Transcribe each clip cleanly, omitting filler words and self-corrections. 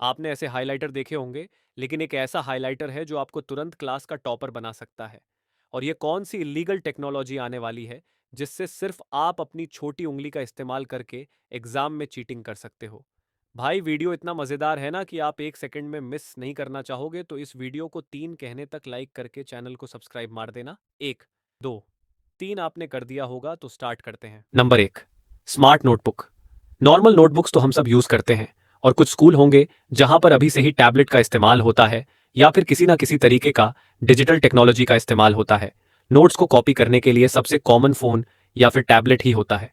आपने ऐसे हाइलाइटर देखे होंगे, लेकिन एक ऐसा हाइलाइटर है जो आपको तुरंत क्लास का टॉपर बना सकता है। और ये कौन सी इलीगल टेक्नोलॉजी आने वाली है, जिससे सिर्फ आप अपनी छोटी उंगली का इस्तेमाल करके एग्जाम में चीटिंग कर सकते हो। भाई वीडियो इतना मज़ेदार है ना कि आप 1 सेकंड में मिस नहीं करना चाहोगे, तो इस वीडियो को 3 कहने तक लाइक करके चैनल को सब्सक्राइब मार देना। 1, 2, 3 आपने कर दिया होगा, तो स्टार्ट करते हैं। Number 1, smart notebook. Normal notebooks तो हम सब यूज करते हैं, और कुछ स्कूल होंगे जहां पर अभी से ही टैबलेट का इस्तेमाल होता है, या फिर किसी ना किसी तरीके का डिजिटल टेक्नोलॉजी का इस्तेमाल होता है। नोट्स को कॉपी करने के लिए सबसे कॉमन फोन या फिर टैबलेट ही होता है।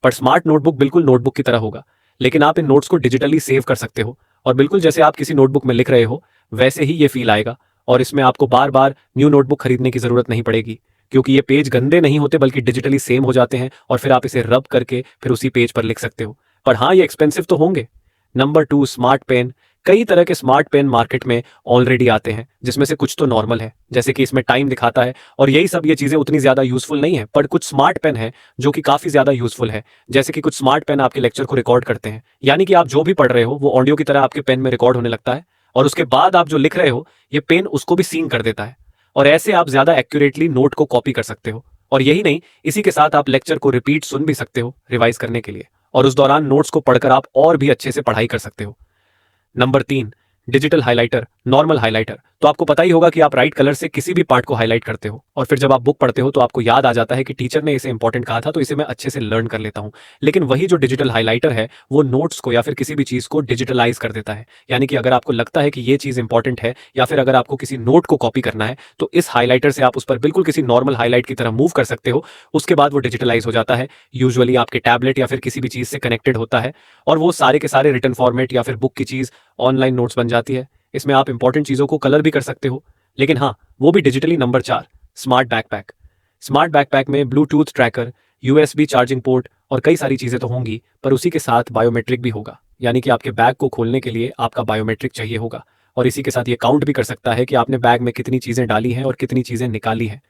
पर स्मार्ट नोटबुक बिल्कुल नोटबुक की तरह होगा, लेकिन आप इन नोट्स को डिजिटली सेव कर सकते हो, और बिल्कुल जैसे आप किसी नोटबुक में लिख रहे हो वैसे ही ये फील आएगा। और इसमें आपको बार बार न्यू नोटबुक खरीदने की जरूरत नहीं पड़ेगी, क्योंकि ये पेज गंदे नहीं होते बल्कि डिजिटली सेम हो जाते हैं, और फिर आप इसे रब करके फिर उसी पेज पर लिख सकते हो। पर हाँ, ये एक्सपेंसिव तो होंगे। Number 2, smart pen. कई तरह के स्मार्ट पेन मार्केट में ऑलरेडी आते हैं, जिसमें से कुछ तो नॉर्मल है, जैसे कि इसमें टाइम दिखाता है, और यही सब ये चीजें उतनी ज्यादा यूजफुल नहीं है। पर कुछ स्मार्ट पेन है जो कि काफी ज्यादा यूजफुल है। जैसे कि कुछ स्मार्ट पेन आपके लेक्चर को रिकॉर्ड करते हैं, यानी कि आप जो भी पढ़ रहे हो वो ऑडियो की तरह आपके पेन में रिकॉर्ड होने लगता है, और उसके बाद आप जो लिख रहे हो ये पेन उसको भी सीन कर देता है। और ऐसे आप ज्यादा एक्यूरेटली नोट को कॉपी कर सकते हो। और यही नहीं, इसी के साथ आप लेक्चर को रिपीट सुन भी सकते हो रिवाइज करने के लिए, और उस दौरान नोट्स को पढ़कर आप और भी अच्छे से पढ़ाई कर सकते हो। Number 3, digital highlighter, normal highlighter. तो आपको पता ही होगा कि आप राइट कलर से किसी भी पार्ट को हाईलाइट करते हो, और फिर जब आप बुक पढ़ते हो तो आपको याद आ जाता है कि टीचर ने इसे इंपॉर्टेंट कहा था, तो इसे मैं अच्छे से लर्न कर लेता हूं। लेकिन वही जो डिजिटल हाइलाइटर है वो नोट्स को या फिर किसी भी चीज को डिजिटलाइज कर देता है। यानी कि अगर आपको लगता है कि ये चीज इंपॉर्टेंट है, या फिर अगर आपको किसी नोट को कॉपी करना है, तो इस हाइलाइटर से आप उस पर बिल्कुल किसी नॉर्मल हाईलाइट की तरह मूव कर सकते हो। उसके बाद वो डिजिटलाइज हो जाता है, यूजुअली आपके टैबलेट या फिर किसी भी चीज से कनेक्टेड होता है, और वो सारे के सारे रिटन फॉर्मेट या फिर बुक की चीज ऑनलाइन नोट्स बन जाती है। इसमें आप इंपॉर्टेंट चीजों को कलर भी कर सकते हो, लेकिन हाँ, वो भी digitally. Number 4, smart backpack. Smart backpack में Bluetooth tracker, USB charging port और कई सारी चीजें तो होंगी, पर उसी के साथ बायोमेट्रिक भी होगा। यानी कि आपके बैग को खोलने के लिए आपका बायोमेट्रिक चाहिए होगा, और इसी के साथ ये काउंट भी कर सकता है कि आपने बैग में कितनी चीजें डाली हैं और कितनी चीजें निकाली हैं।